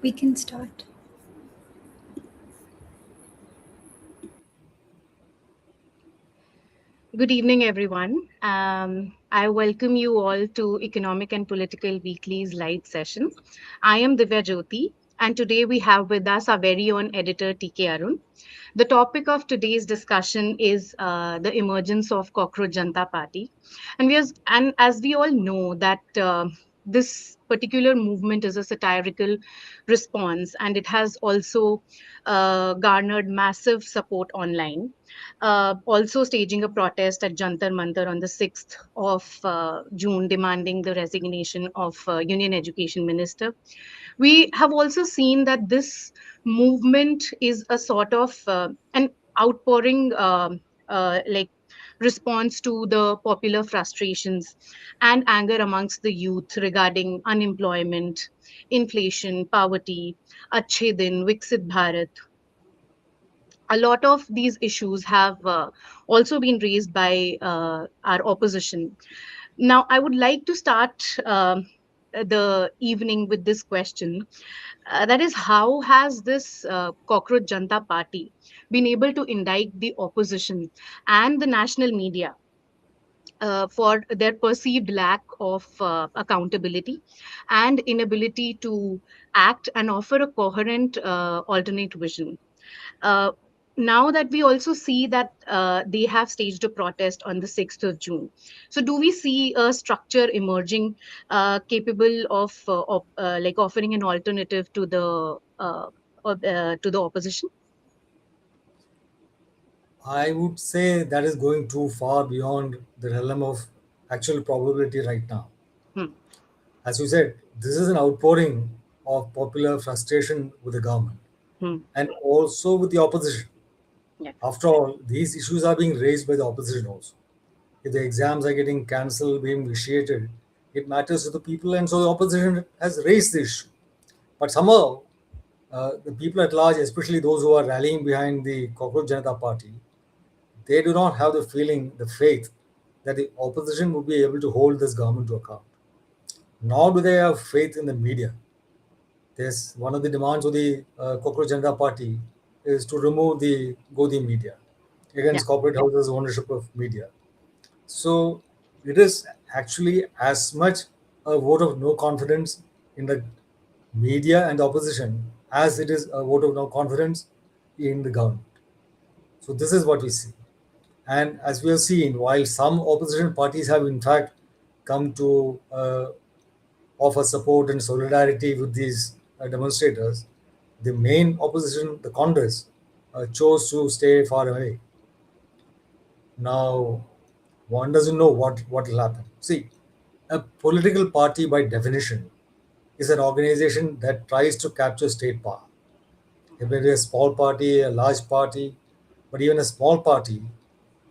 We can start. Good evening, everyone. I welcome you all to Economic and Political Weekly's live session. I am Divya Jyoti, and today we have with us our very own editor, TK Arun. The topic of today's discussion is the emergence of Cockroach Janta Party, and as we all know that this particular movement is a satirical response, and it has also garnered massive support online. Also staging a protest at Jantar Mantar on the 6th of June, demanding the resignation of Union Education Minister. We have also seen that this movement is a sort of an outpouring like response to the popular frustrations and anger amongst the youth regarding unemployment, inflation, poverty, Achhe Din, Viksit Bharat. A lot of these issues have also been raised by our opposition. Now, I would like to start the evening with this question. That is, how has this Cockroach Janta Party been able to indict the opposition and the national media for their perceived lack of accountability and inability to act and offer a coherent alternate vision? Uh, Now that we also see that they have staged a protest on the 6th of June. So, do we see a structure emerging capable of like offering an alternative to the opposition? I would say that is going too far beyond the realm of actual probability right now. Hmm. As you said, this is an outpouring of popular frustration with the government Hmm. and also with the opposition. Yeah. After all, these issues are being raised by the opposition also. If the exams are getting cancelled, being vitiated, it matters to the people, and so the opposition has raised the issue. But somehow, the people at large, especially those who are rallying behind the Cockroach Janta Party, they do not have the feeling, the faith that the opposition would be able to hold this government to account. Nor do they have faith in the media. There's one of the demands of the Cockroach Janta Party is to remove the Godi media Yeah. against corporate houses' ownership of media. So it is actually as much a vote of no confidence in the media and the opposition as it is a vote of no confidence in the government. So this is what we see. And as we have seen, while some opposition parties have in fact come to offer support and solidarity with these demonstrators, the main opposition, the Congress, chose to stay far away. Now, one doesn't know what will happen. See, a political party by definition is an organization that tries to capture state power. It may be a small party, a large party, but even a small party,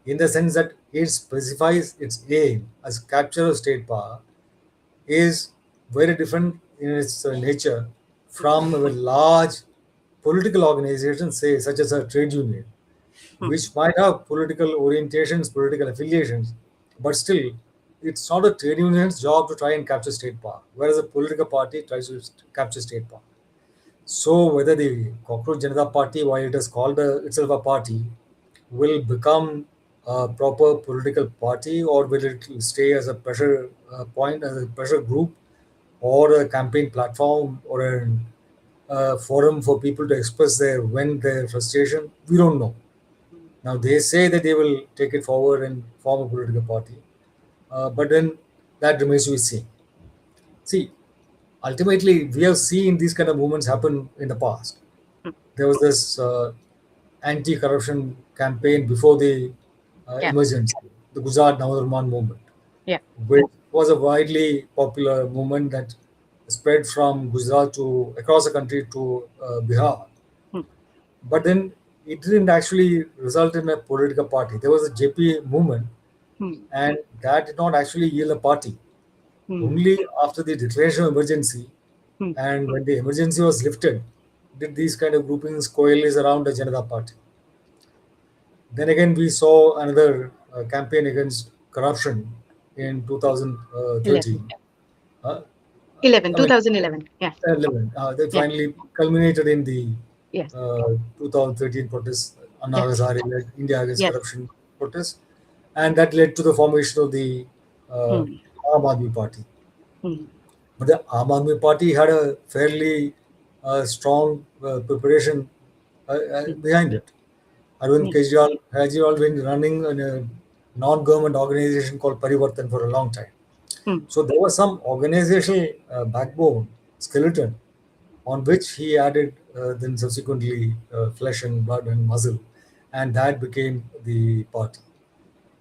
in the sense that it specifies its aim as capture of state power, is very different in its nature from a large political organization, say, such as a trade union, Hmm. which might have political orientations, political affiliations, but still, it's not a trade union's job to try and capture state power, whereas a political party tries to capture state power. So, whether the Cockroach Janata Party, while it is called itself a party, will become a proper political party, or will it stay as a pressure point, as a pressure group, or a campaign platform, or a forum for people to express their vent, their frustration? We don't know. Now they say that they will take it forward and form a political party, but then that remains to be seen. See, ultimately, we have seen these kind of movements happen in the past. Hmm. There was this anti-corruption campaign before the Yeah. emergency, the Gujarat Navadurman movement, Yeah. which was a widely popular movement that spread from Gujarat to across the country to Bihar. Hmm. But then it didn't actually result in a political party. There was a JP movement, Hmm. and that did not actually yield a party. Hmm. Only after the declaration of emergency Hmm. and when the emergency was lifted did these kind of groupings coalesce around the Janata Party. Then again, we saw another campaign against corruption in 11. 2013. Uh, 11, I mean, 2011. Yeah. 11. They Yeah. finally culminated in the Yeah. 2013 protests, Anna Yes. Hazare led India Against Yes. Corruption protests, and that led to the formation of the uh, Hmm. Aam Aadmi Party. Hmm. But the Aam Aadmi Party had a fairly strong preparation Hmm. behind it. Arun Hmm. Kejriwal has all been running in a non-government organization called Parivartan for a long time. Hmm. So there was some organizational backbone, skeleton, on which he added then subsequently flesh and blood and muscle, and that became the party.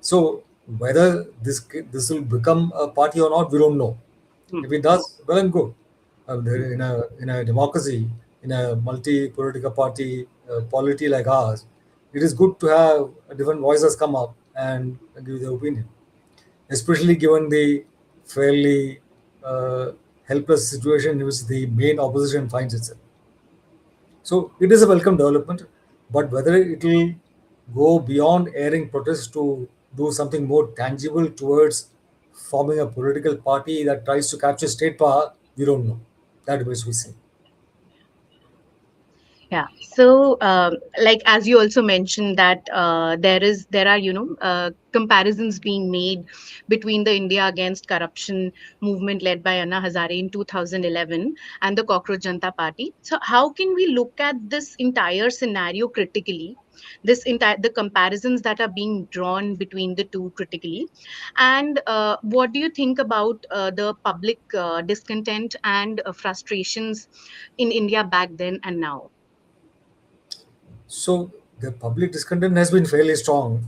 So whether this will become a party or not, we don't know. Hmm. If it does, well and good. In a democracy, in a multi-political party polity like ours, it is good to have different voices come up and give their opinion, especially given the fairly uh, helpless situation in which the main opposition finds itself. So it is a welcome development, but whether it will go beyond airing protests to do something more tangible towards forming a political party that tries to capture state power, we don't know. That remains to be seen. Yeah. So, like as you also mentioned that there are comparisons being made between the India Against Corruption movement led by Anna Hazare in 2011 and the Cockroach Janta Party. So, how can we look at this entire scenario critically? This entire the comparisons that are being drawn between the two critically, and what do you think about the public discontent and frustrations in India back then and now? So the public discontent has been fairly strong,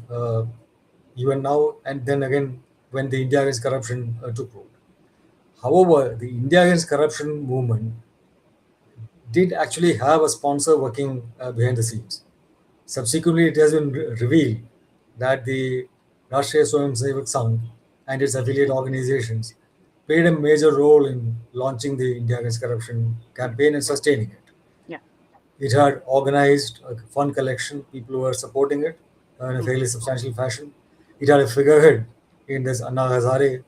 even now and then again when the India Against Corruption took root. However, the India Against Corruption movement did actually have a sponsor working behind the scenes. Subsequently, it has been revealed that the Rashtriya Swayamsevak Sangh and its affiliate organizations played a major role in launching the India Against Corruption campaign and sustaining it. Yeah. It had organized a fund collection, people were supporting it in a Mm. fairly substantial fashion. It had a figurehead in this Anna Hazare,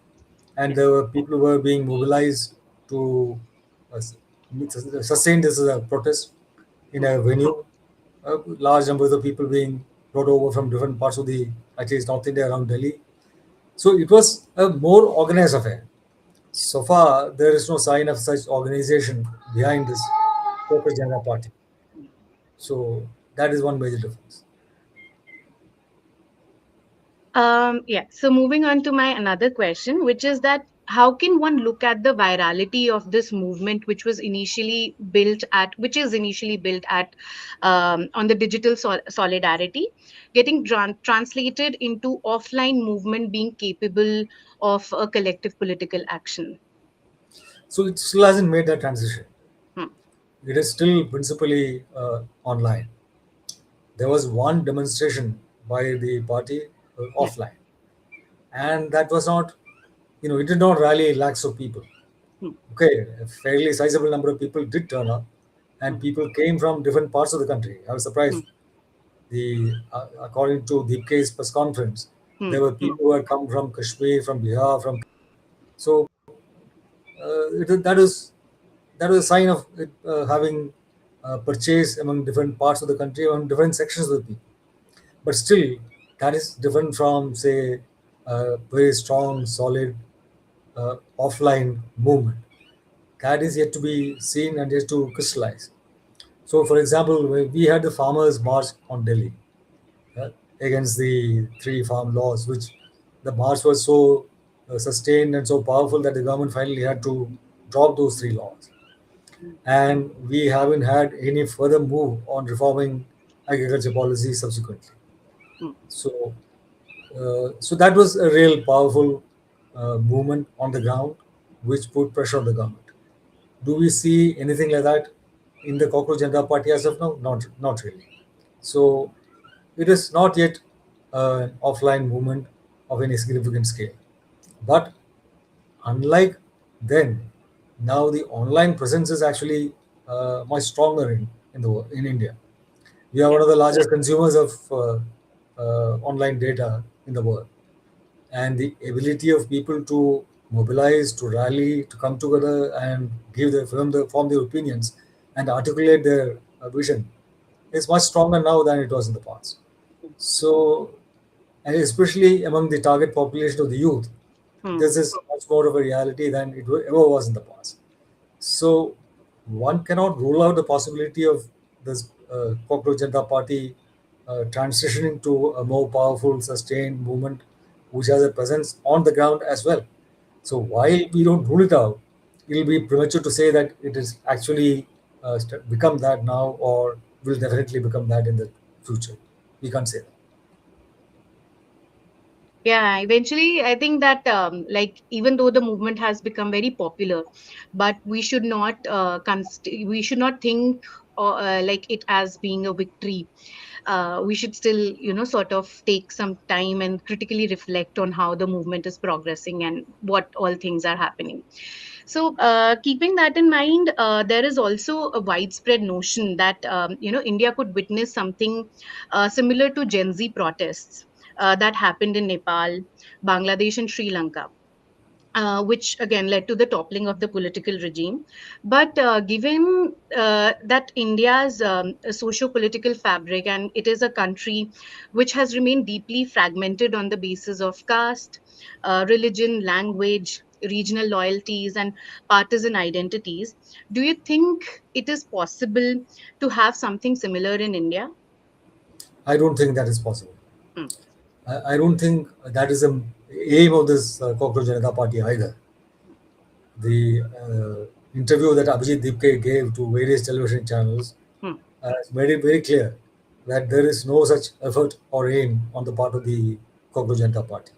and Yes. there were people who were being mobilized to uh, sustain this as a protest in Mm. a venue. Large numbers of people being brought over from different parts of the, at least North India around Delhi. So it was a more organized affair. So far, there is no sign of such organization behind this Cockroach Janta Party. So that is one major difference. Yeah. So moving on to my another question, which is that how can one look at the virality of this movement, which is initially built at on the digital solidarity, getting translated into offline movement being capable of a collective political action? So it still hasn't made that transition. Hmm. It is still principally online. There was one demonstration by the party Yeah. offline, and that was not, it did not rally lakhs of people. Hmm. Okay, a fairly sizable number of people did turn up, and Hmm. people came from different parts of the country. I was Hmm. surprised. According to Deepke's press conference, Hmm. there were Hmm. people who had come from Kashmir, from Bihar, from so that is a sign of it having purchase among different parts of the country, among different sections of the people. But still, that is different from, say, a very strong, solid offline movement. That is yet to be seen and yet to crystallize. So, for example, we had the farmers' march on Delhi uh, against the three farm laws, which the march was so sustained and so powerful that the government finally had to drop those three laws. And we haven't had any further move on reforming agriculture policy subsequently. Hmm. So, so that was a real powerful movement on the ground, which put pressure on the government. Do we see anything like that in the Cockroach Janta Party as of now? Not really. So, it is not yet an offline movement of any significant scale. But unlike then, now the online presence is actually much stronger in the in India. We are Yeah. one of the largest consumers of online data in the world, and the ability of people to mobilize, to rally, to come together and give their form their opinions and articulate their vision is much stronger now than it was in the past. So, and especially among the target population of the youth, Hmm. this is much more of a reality than it ever was in the past. So one cannot rule out the possibility of this Cockroach Janta Party transitioning to a more powerful, sustained movement which has a presence on the ground as well. So while we don't rule it out, it will be premature to say that it is actually become that now or will definitely become that in the future. We can't say that. Yeah, eventually, I think that like even though the movement has become very popular, but we should not think like it as being a victory. We should still, sort of take some time and critically reflect on how the movement is progressing and what all things are happening. So, keeping that in mind, there is also a widespread notion that India could witness something similar to Gen Z protests that happened in Nepal, Bangladesh, and Sri Lanka, which again led to the toppling of the political regime. But given that India's socio-political fabric, and it is a country which has remained deeply fragmented on the basis of caste, religion, language, regional loyalties, and partisan identities, do you think it is possible to have something similar in India? I don't think that is possible. Hmm, I don't think that is the aim of this Cockroach Janata Party either. The interview that Abhijit Dipke gave to various television channels hmm, has made it very clear that there is no such effort or aim on the part of the Cockroach Janta Party.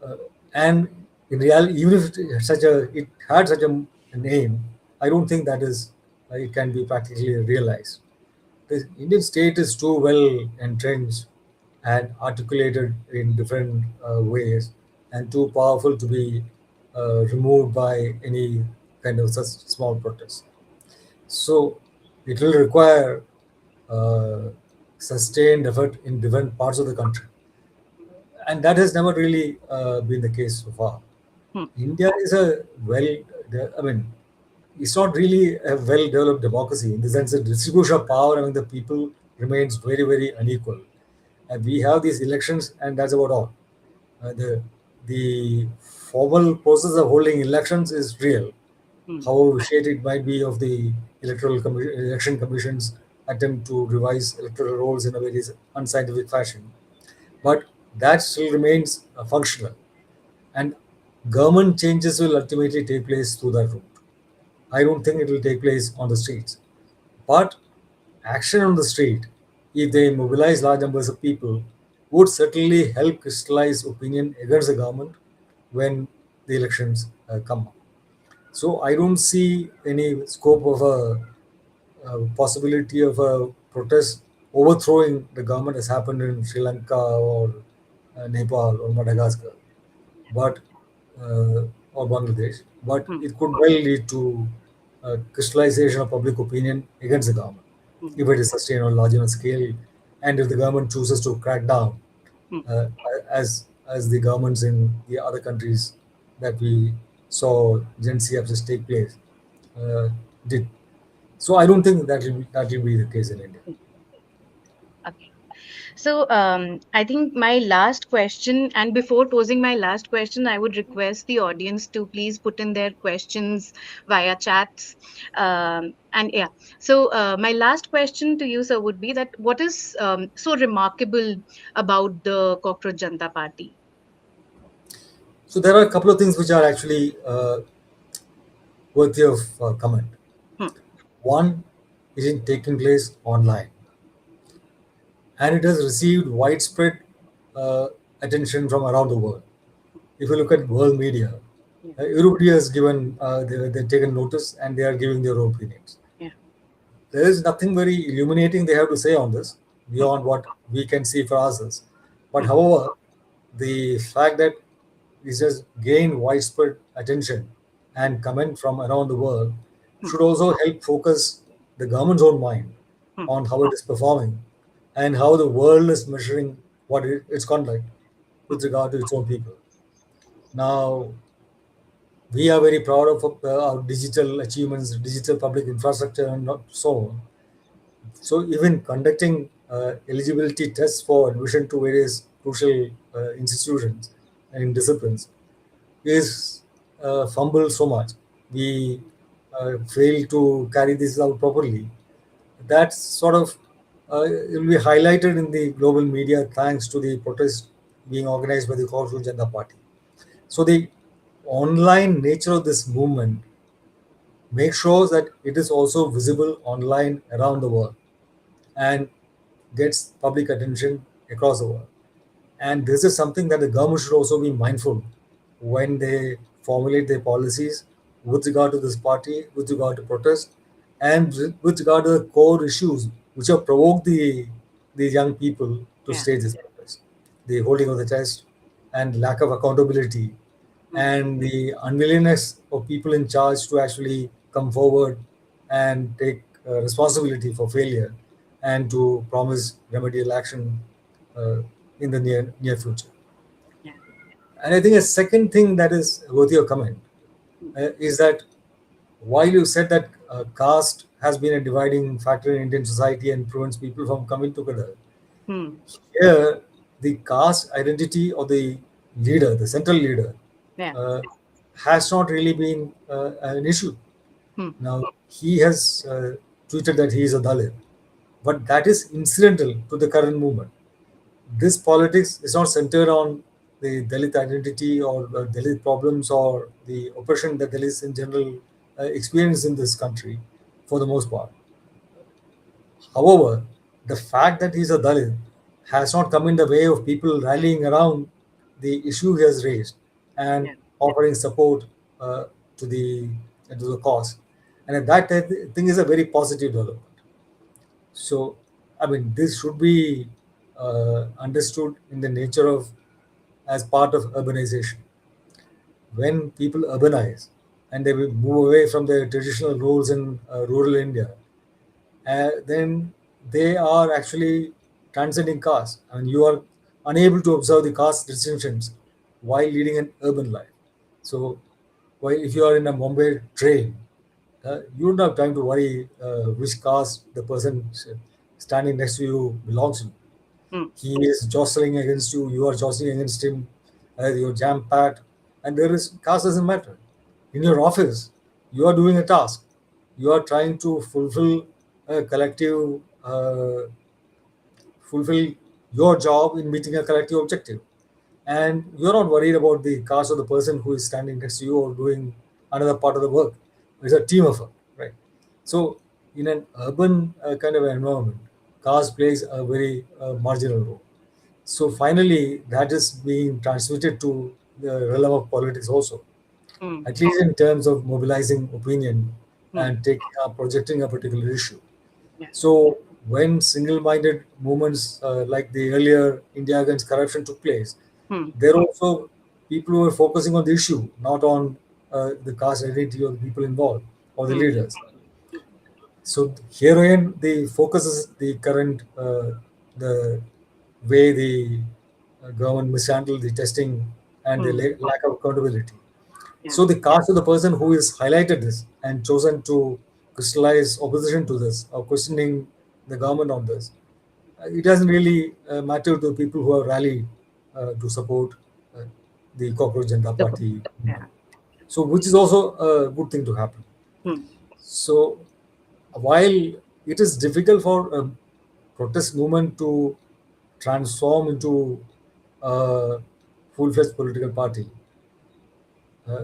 Uh, and in reality, even if it had such an aim, I don't think that is it can be practically realized. The Indian state is too well entrenched and articulated in different ways and too powerful to be removed by any kind of such small protest. So it will require uh, sustained effort in different parts of the country, and that has never really been the case so far. hmm, India is a I mean, it's not really a well-developed democracy in the sense that distribution of power among the people remains very, very unequal. And we have these elections, and that's about all. The formal process of holding elections is real, hmm, however shade it might be of the election commission's attempt to revise electoral rolls in a very unscientific fashion. But that still remains functional, and government changes will ultimately take place through that route. I don't think it will take place on the streets. But action on the street, if they mobilize large numbers of people, would certainly help crystallize opinion against the government when the elections come up. So I don't see any scope of a possibility of a protest overthrowing the government as happened in Sri Lanka or Nepal or Madagascar, but or Bangladesh. But hmm, it could well lead to crystallization of public opinion against the government hmm, if it is sustained on a large enough scale, and if the government chooses to crack down hmm. uh, as the governments in the other countries that we saw Gen Z have just take place uh, did. So I don't think that will be the case in India. Okay. So, I think my last question, and before posing my last question, I would request the audience to please put in their questions via chats. And yeah, so my last question to you, sir, would be that what is so remarkable about the Cockroach Janta Party? So there are a couple of things which are actually worthy of comment. Hmm, One is in taking place online, and it has received widespread uh, attention from around the world. If you look at world media, yeah, everybody has given they've taken notice and they are giving their own opinions. yeah, There is nothing very illuminating they have to say on this hmm, beyond what we can see for ourselves. But hmm, however, the fact that this has gained widespread attention and comment from around the world hmm, should also help focus the government's own mind hmm, on how it is performing and how the world is measuring its conduct hmm, with regard to its own people. Now, We are very proud of our digital achievements, digital public infrastructure, and so on. So even conducting eligibility tests for admission to various crucial institutions and disciplines is fumbled so much. We fail to carry this out properly. That's sort of it will be highlighted in the global media thanks to the protest being organized by the Cockroach Janta Party. So the online nature of this movement makes sure that it is also visible online around the world and gets public attention across the world. And this is something that the government should also be mindful when they formulate their policies with regard to this party, with regard to protest, and with regard to the core issues which have provoked the young people to Yeah. stage this protest. The holding of the test and lack of accountability Mm. and the unwillingness of people in charge to actually come forward and take responsibility for failure and to promise remedial action uh, in the near future. Yeah. And I think a second thing that is worthy of comment Mm. is that while you said that caste has been a dividing factor in Indian society and prevents people from coming together, Mm. here the caste identity of the leader, the central leader, Yeah. uh, has not really been an issue. Mm. Now, he has tweeted that he is a Dalit, but that is incidental to the current movement. This politics is not centered on the Dalit identity or the Dalit problems or the oppression that Dalits in general experience in this country for the most part. However, the fact that he's a Dalit has not come in the way of people rallying around the issue he has raised and Yeah. offering support uh, to the cause. And that I think is a very positive development. So, I mean, this should be understood in the nature of as part of urbanization. When people urbanize and they will move away from their traditional roles in rural India, then they are actually transcending caste, and you are unable to observe the caste distinctions while leading an urban life. So, while if you are in a Mumbai train, you don't have time to worry which caste the person standing next to you belongs to. Mm. He is jostling against you, you are jostling against him, you're jam packed, and there is caste doesn't matter. In your office, you are doing a task, you are trying to a collective, fulfill your job in meeting a collective objective, and you're not worried about the caste of the person who is standing next to you or doing another part of the work. It's a team effort, right? So, in an urban kind of environment, caste plays a very marginal role. So finally, that is being transmitted to the realm of politics also, Mm. at least in terms of mobilizing opinion Mm. and projecting a particular issue. Yeah. So when single-minded movements like the earlier India Against Corruption took place, Mm. there are also people who are focusing on the issue, not on the caste identity of the people involved or the Mm. leaders. So herein the focus is the current the way the government mishandled the testing and the Mm. lack of accountability. Yeah. So the caste of the person who has highlighted this and chosen to crystallize opposition to this or questioning the government on this, it doesn't really matter to people who have rallied to support uh, the Cockroach Janta The, Party. yeah. So which is also a good thing to happen. Mm. So while it is difficult for a protest movement to transform into a full-fledged political party, uh,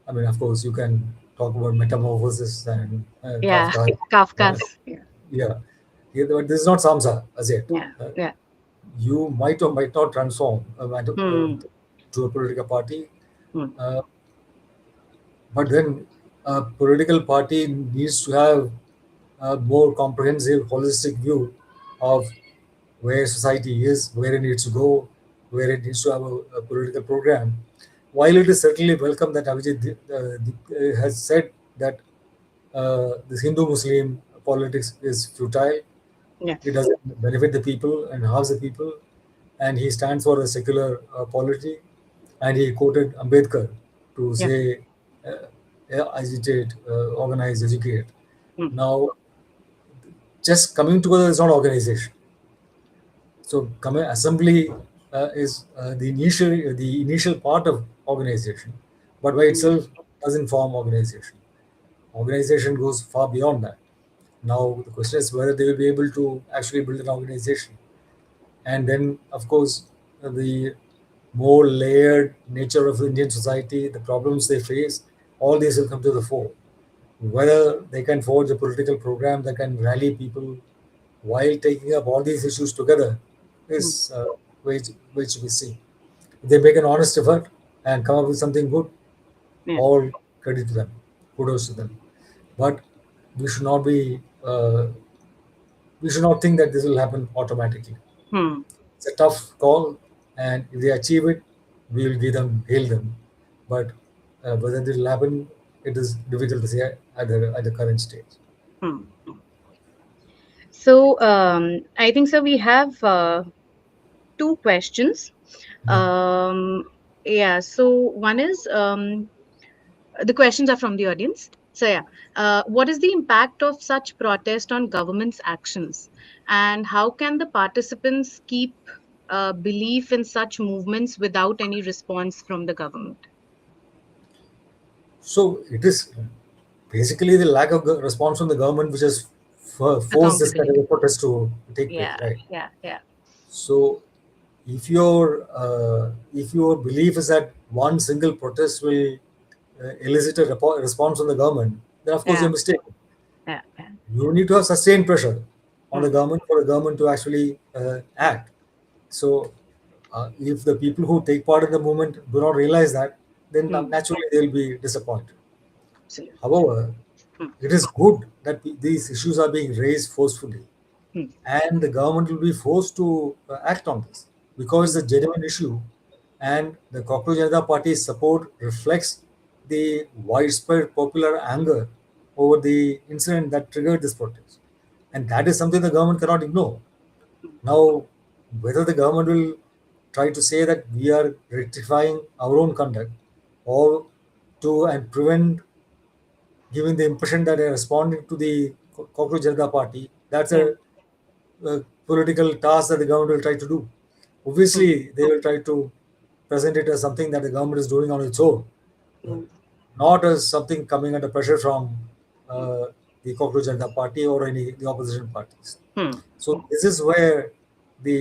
I mean, of course, you can talk about metamorphosis and Yeah. Kafka. Uh, Kafkas. Yeah. yeah. But this is not Samsa as yet. Yeah. Uh, Yeah. you might or might not transform Mm. to a political party, Mm. uh, but then a political party needs to have a more comprehensive, holistic view of where society is, where it needs to go, where it needs to have a political program. While it is certainly welcome that has said that this Hindu-Muslim politics is futile, it Yes. doesn't benefit the people and harms the people, and he stands for a secular polity, and he quoted Ambedkar to Yeah. say agitate, organize, educate. Hmm. Now, just coming together is not organization. So, assembly is the initial part of organization, but by Hmm. itself doesn't form organization. Organization goes far beyond that. Now, the question is whether they will be able to actually build an organization. And then, of course, the more layered nature of Indian society, the problems they face, all these will come to the fore. Whether they can forge a political program that can rally people while taking up all these issues together Hmm. is which we see. If they make an honest effort and come up with something good, Yeah. all credit to them, kudos to them. But we should not be we should not think that this will happen automatically. Hmm. It's a tough call, and if they achieve it, we will give them, hail them. But whether it will happen, it is difficult to say at the current stage. Hmm. So I think so. We have two questions. Yeah. Um, yeah. So one is the questions are from the audience. So yeah, what is the impact of such protest on government's actions, and how can the participants keep belief in such movements without any response from the government? So it is basically the lack of response from the government which has forced this kind Accountability. of protest to take place, Yeah. right? Yeah. Yeah. So if your belief is that one single protest will elicit a response from the government, then of course Yeah. you're mistaken. Yeah. Yeah. You need to have sustained pressure on the Hmm. government for the government to actually act. So, if the people who take part in the movement do not realize that, then Hmm. naturally they'll be disappointed. Absolutely. However, Hmm. it is good that these issues are being raised forcefully, Hmm. and the government will be forced to act on this because Hmm. it's a genuine issue, and the Cockroach Janta Party's support reflects the widespread popular anger over the incident that triggered this protest, and that is something the government cannot ignore. Now, whether the government will try to say that we are rectifying our own conduct or to and prevent giving the impression that they are responding to the Cockroach Janta Party, that's Yeah. a political task that the government will try to do. Hmm. Obviously, they will try to present it as something that the government is doing on its own, uh, Hmm. not as something coming under pressure from Hmm. uh, the Cockroach Janta Party or any the opposition parties. Hmm. So this is where the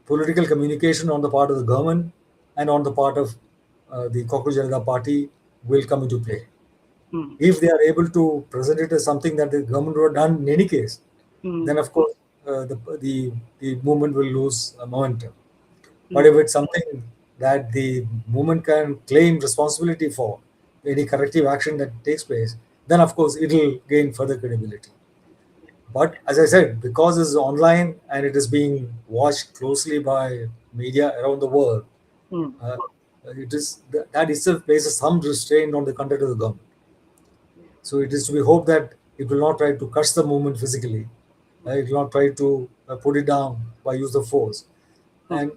political communication on the part of the government and on the part of the Cockroach Janta Party will come into play. Hmm. If they are able to present it as something that the government would have done in any case, Hmm. then of course the movement will lose momentum. But Hmm. if it's something that the movement can claim responsibility for, any corrective action that takes place, then of course it will gain further credibility. But as I said, because it's online and it is being watched closely by media around the world, Hmm. uh, that itself places some restraint on the conduct of the government. So it is to be hoped that it will not try to crush the movement physically. It will not try to put it down by use of force. Hmm. And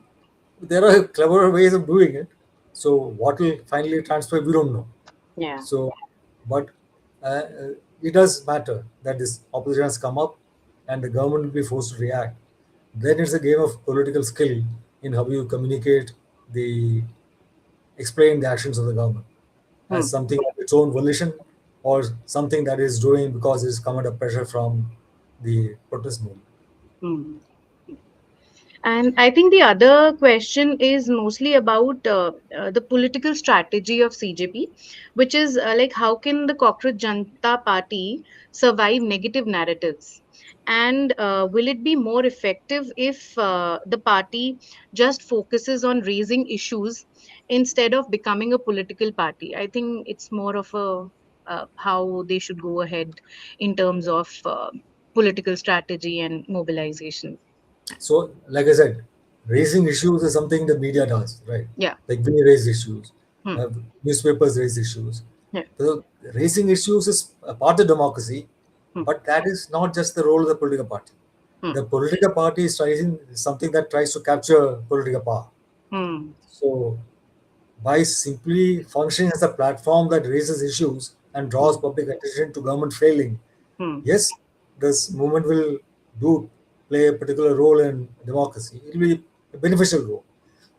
there are clever ways of doing it. So what will finally transpire, we don't know. Yeah. So, but it does matter that this opposition has come up and the government will be forced to react. Then it's a game of political skill in how you communicate the explain the actions of the government Hmm. as something of its own volition or something that is doing because it's come under pressure from the protest movement. Hmm. And I think the other question is mostly about the political strategy of CJP, which is like how can the Cockroach Janta Party survive negative narratives? And will it be more effective if the party just focuses on raising issues instead of becoming a political party? I think it's more of a how they should go ahead in terms of political strategy and mobilization. So, like I said, raising issues is something the media does, right? Yeah. Like we raise issues, Hmm. uh, newspapers raise issues. Yeah. So, raising issues is a part of democracy, Hmm. but that is not just the role of the political party. Hmm. The political party is trying something that tries to capture political power. Hmm. So, by simply functioning as a platform that raises issues and draws Hmm. public attention to government failing. Hmm. Yes, this movement will do play a particular role in democracy. It will be a beneficial role,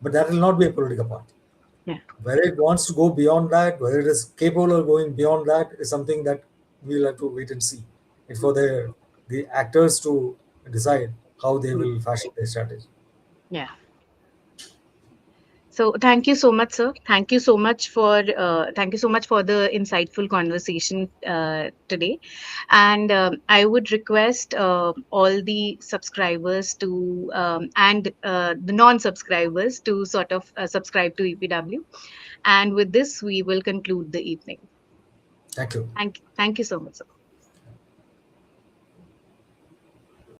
but that will not be a political party. Yeah. Whether it wants to go beyond that, whether it is capable of going beyond that, is something that we'll have to wait and see. It's for the actors to decide how they Hmm. will fashion their strategy. Yeah. So thank you so much, sir. Thank you so much for the insightful conversation today. And I would request all the subscribers to and the non-subscribers to sort of subscribe to EPW. And with this, we will conclude the evening. Thank you. Thank you so much, sir.